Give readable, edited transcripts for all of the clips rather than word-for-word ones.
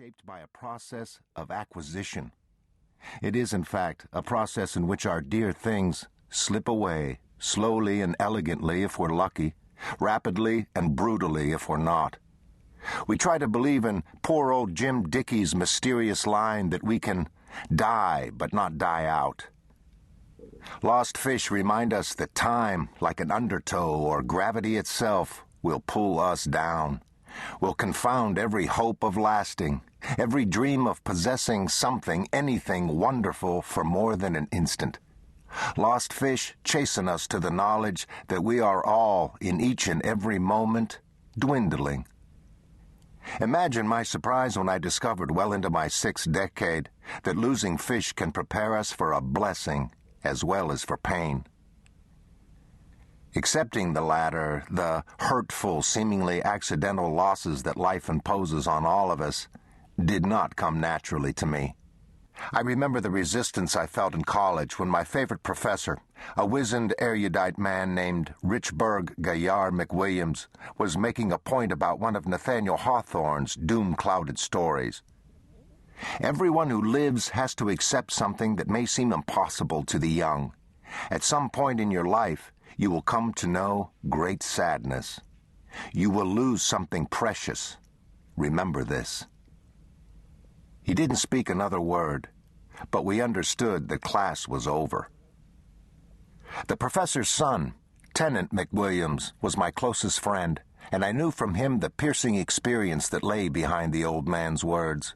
shaped by a process of acquisition. It is, in fact, a process in which our dear things slip away, slowly and elegantly if we're lucky, rapidly and brutally if we're not. We try to believe in poor old Jim Dickey's mysterious line that we can die but not die out. Lost fish remind us that time, like an undertow or gravity itself, will pull us down, will confound every hope of lasting, every dream of possessing something, anything wonderful for more than an instant. Lost fish chasten us to the knowledge that we are all, in each and every moment, dwindling. Imagine my surprise when I discovered well into my 6th decade that losing fish can prepare us for a blessing as well as for pain. Accepting the latter, the hurtful, seemingly accidental losses that life imposes on all of us, did not come naturally to me. I remember the resistance I felt in college when my favorite professor, a wizened, erudite man named Richburg Gaillard McWilliams, was making a point about one of Nathaniel Hawthorne's doom-clouded stories. Everyone who lives has to accept something that may seem impossible to the young. At some point in your life, you will come to know great sadness. You will lose something precious. Remember this. He didn't speak another word, but we understood that class was over. The professor's son, Tenant McWilliams, was my closest friend, and I knew from him the piercing experience that lay behind the old man's words.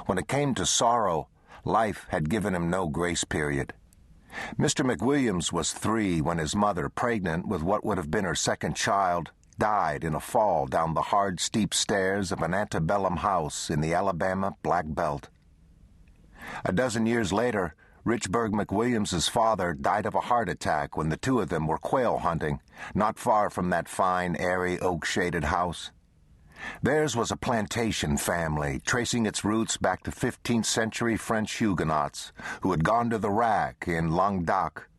When it came to sorrow, life had given him no grace period. Mr. McWilliams was 3 when his mother, pregnant with what would have been her second child, died in a fall down the hard, steep stairs of an antebellum house in the Alabama Black Belt. A dozen years later, Richburg McWilliams's father died of a heart attack when the two of them were quail hunting, not far from that fine, airy, oak-shaded house. Theirs was a plantation family, tracing its roots back to 15th century French Huguenots who had gone to the rack in Languedoc.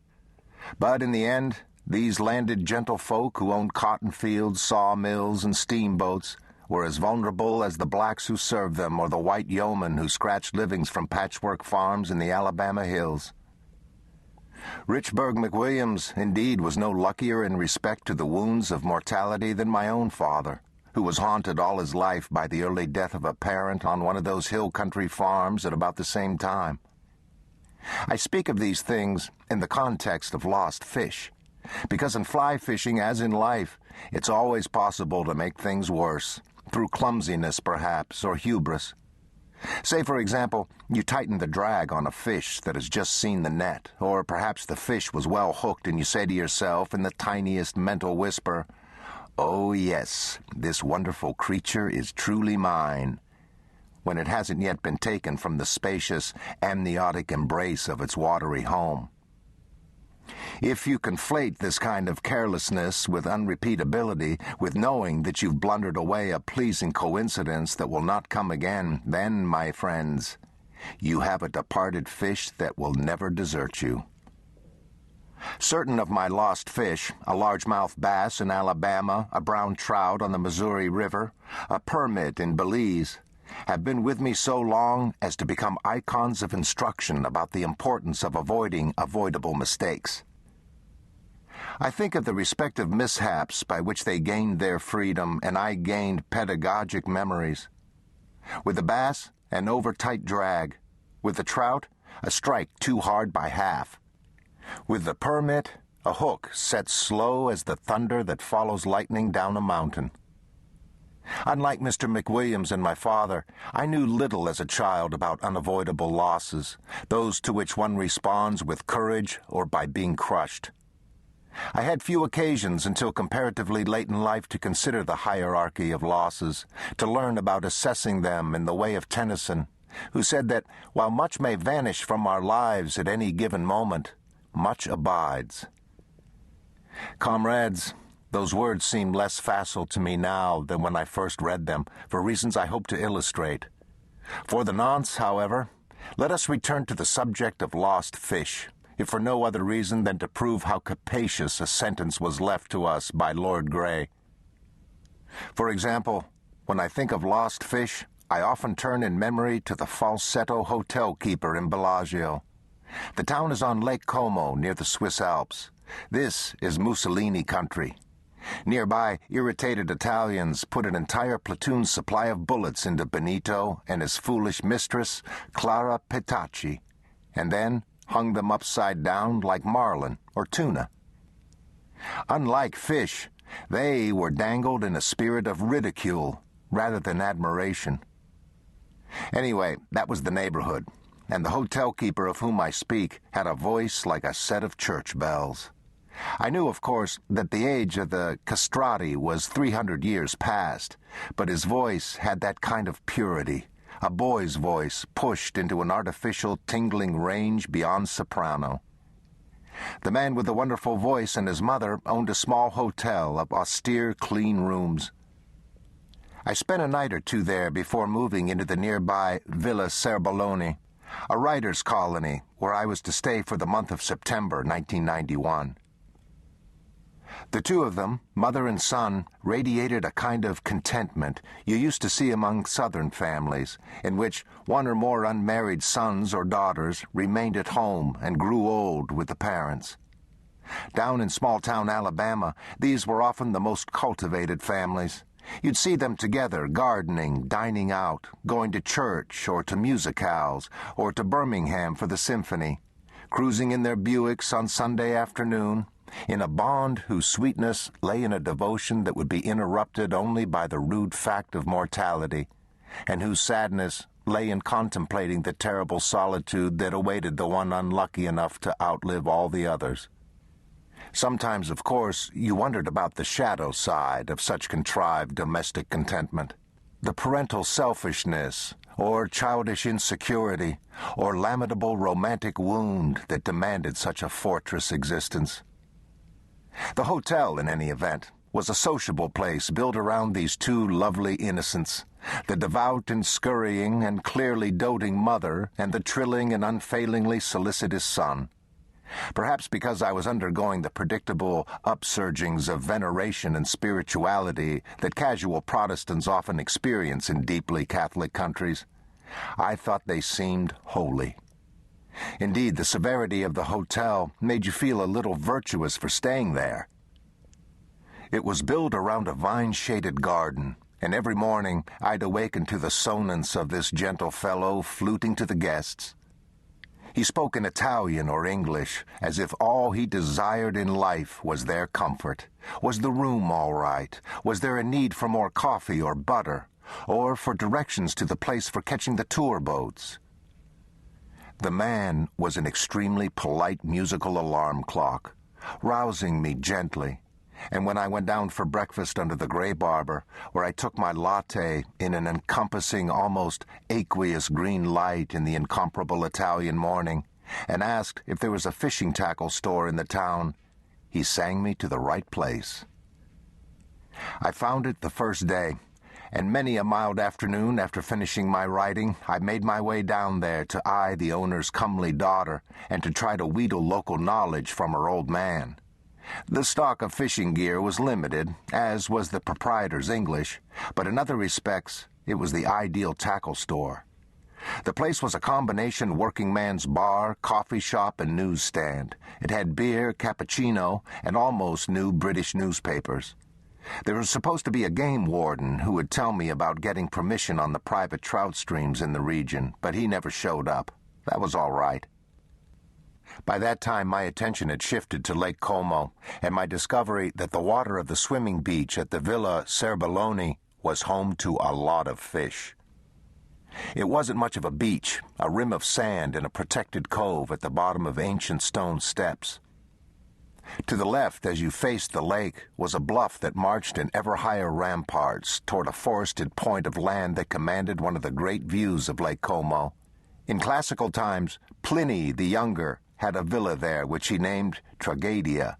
But in the end, these landed gentlefolk who owned cotton fields, sawmills, and steamboats were as vulnerable as the blacks who served them or the white yeomen who scratched livings from patchwork farms in the Alabama hills. Richburg McWilliams, indeed, was no luckier in respect to the wounds of mortality than my own father, who was haunted all his life by the early death of a parent on one of those hill country farms at about the same time. I speak of these things in the context of lost fish, because in fly fishing, as in life, it's always possible to make things worse, through clumsiness perhaps, or hubris. Say, for example, you tighten the drag on a fish that has just seen the net, or perhaps the fish was well hooked and you say to yourself in the tiniest mental whisper, "Oh yes, this wonderful creature is truly mine," when it hasn't yet been taken from the spacious, amniotic embrace of its watery home. If you conflate this kind of carelessness with unrepeatability, with knowing that you've blundered away a pleasing coincidence that will not come again, then, my friends, you have a departed fish that will never desert you. Certain of my lost fish, a largemouth bass in Alabama, a brown trout on the Missouri River, a permit in Belize, have been with me so long as to become icons of instruction about the importance of avoiding avoidable mistakes. I think of the respective mishaps by which they gained their freedom and I gained pedagogic memories. With the bass, an over-tight drag. With the trout, a strike too hard by half. With the permit, a hook set slow as the thunder that follows lightning down a mountain. Unlike Mr. McWilliams and my father, I knew little as a child about unavoidable losses, those to which one responds with courage or by being crushed. I had few occasions until comparatively late in life to consider the hierarchy of losses, to learn about assessing them in the way of Tennyson, who said that while much may vanish from our lives at any given moment, much abides. Comrades, those words seem less facile to me now than when I first read them, for reasons I hope to illustrate. For the nonce, however, let us return to the subject of lost fish, if for no other reason than to prove how capacious a sentence was left to us by Lord Grey. For example, when I think of lost fish, I often turn in memory to the falsetto hotel keeper in Bellagio. The town is on Lake Como near the Swiss Alps. This is Mussolini country. Nearby, irritated Italians put an entire platoon's supply of bullets into Benito and his foolish mistress, Clara Petacci, and then hung them upside down like marlin or tuna. Unlike fish, they were dangled in a spirit of ridicule rather than admiration. Anyway, that was the neighborhood, and the hotel keeper of whom I speak had a voice like a set of church bells. I knew, of course, that the age of the castrati was 300 years past, but his voice had that kind of purity, a boy's voice pushed into an artificial tingling range beyond soprano. The man with the wonderful voice and his mother owned a small hotel of austere, clean rooms. I spent a night or two there before moving into the nearby Villa Serbaloni, a writer's colony where I was to stay for the month of September 1991. The two of them, mother and son, radiated a kind of contentment you used to see among Southern families, in which one or more unmarried sons or daughters remained at home and grew old with the parents. Down in small-town Alabama, these were often the most cultivated families. You'd see them together, gardening, dining out, going to church or to musicales, or to Birmingham for the symphony, cruising in their Buicks on Sunday afternoon, in a bond whose sweetness lay in a devotion that would be interrupted only by the rude fact of mortality, and whose sadness lay in contemplating the terrible solitude that awaited the one unlucky enough to outlive all the others. Sometimes, of course, you wondered about the shadow side of such contrived domestic contentment, the parental selfishness, or childish insecurity, or lamentable romantic wound that demanded such a fortress existence. The hotel, in any event, was a sociable place built around these two lovely innocents, the devout and scurrying and clearly doting mother and the trilling and unfailingly solicitous son. Perhaps because I was undergoing the predictable upsurgings of veneration and spirituality that casual Protestants often experience in deeply Catholic countries, I thought they seemed holy. Indeed, the severity of the hotel made you feel a little virtuous for staying there. It was built around a vine-shaded garden, and every morning I'd awaken to the sonance of this gentle fellow fluting to the guests. He spoke in Italian or English, as if all he desired in life was their comfort. Was the room all right? Was there a need for more coffee or butter, or for directions to the place for catching the tour boats? The man was an extremely polite musical alarm clock, rousing me gently, and when I went down for breakfast under the Gray Barber, where I took my latte in an encompassing, almost aqueous green light in the incomparable Italian morning, and asked if there was a fishing tackle store in the town, he sang me to the right place. I found it the first day, and many a mild afternoon after finishing my writing, I made my way down there to eye the owner's comely daughter and to try to wheedle local knowledge from her old man. The stock of fishing gear was limited, as was the proprietor's English, but in other respects it was the ideal tackle store. The place was a combination working man's bar, coffee shop, and newsstand. It had beer, cappuccino, and almost new British newspapers. There was supposed to be a game warden who would tell me about getting permission on the private trout streams in the region, but he never showed up. That was all right. By that time, my attention had shifted to Lake Como, and my discovery that the water of the swimming beach at the Villa Serbaloni was home to a lot of fish. It wasn't much of a beach, a rim of sand in a protected cove at the bottom of ancient stone steps. To the left, as you faced the lake, was a bluff that marched in ever higher ramparts toward a forested point of land that commanded one of the great views of Lake Como. In classical times, Pliny the Younger had a villa there which he named Tragedia.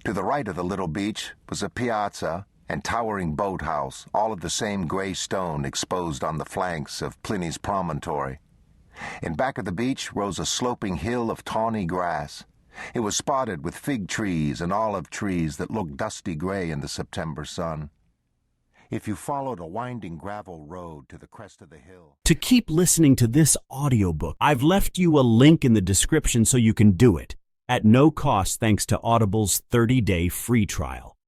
To the right of the little beach was a piazza and towering boathouse, all of the same gray stone exposed on the flanks of Pliny's promontory. In back of the beach rose a sloping hill of tawny grass. It was spotted with fig trees and olive trees that looked dusty gray in the September sun. If you followed a winding gravel road to the crest of the hill. To keep listening to this audiobook, I've left you a link in the description so you can do it at no cost thanks to Audible's 30-day free trial.